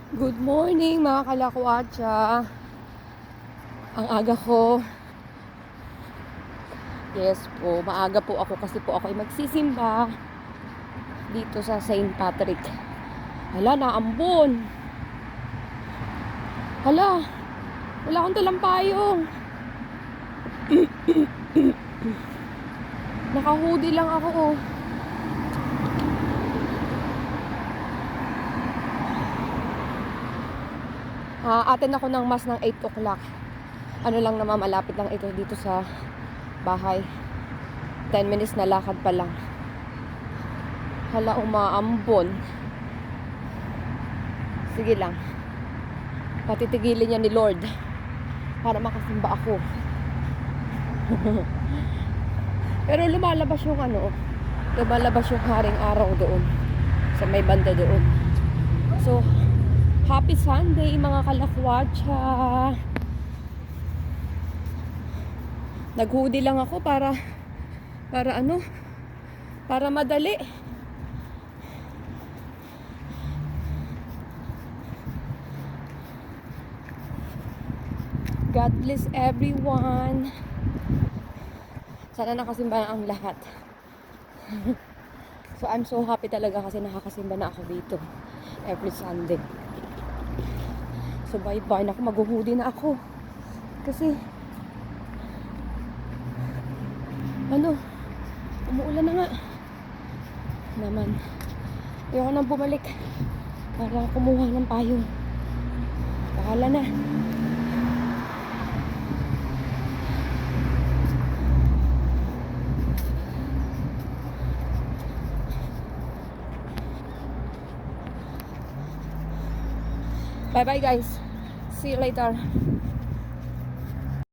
Good morning mga kalakwatsa. Ang aga ko. Yes po, maaga po ako kasi po ako ay magsisimba dito sa St. Patrick. Hala, naambon. Hala, wala akong dalang payong. Naka-hoodie lang ako oh. Atin ako ng mas ng 8 o'clock. Ano lang naman, malapit lang ito dito sa bahay. 10 minutes na lakad pa lang. Hala, umaambon. Sige lang. Patitigilin niya ni Lord para makasimba ako. Pero lumalabas yung lumalabas yung haring araw doon sa may banda doon. So, happy Sunday mga kalakwatsa. Nag-hoodie lang ako para madali. God bless everyone. Sana nakasimba na ang lahat. So I'm so happy talaga kasi nakakasimba na ako dito every Sunday. So bye-bye. Naku, mag-hoodie na ako. Kasi umuulan na nga. Naman. Ayoko nang bumalik para kumuha ng payong. Bahala na. Bye-bye guys. See you later.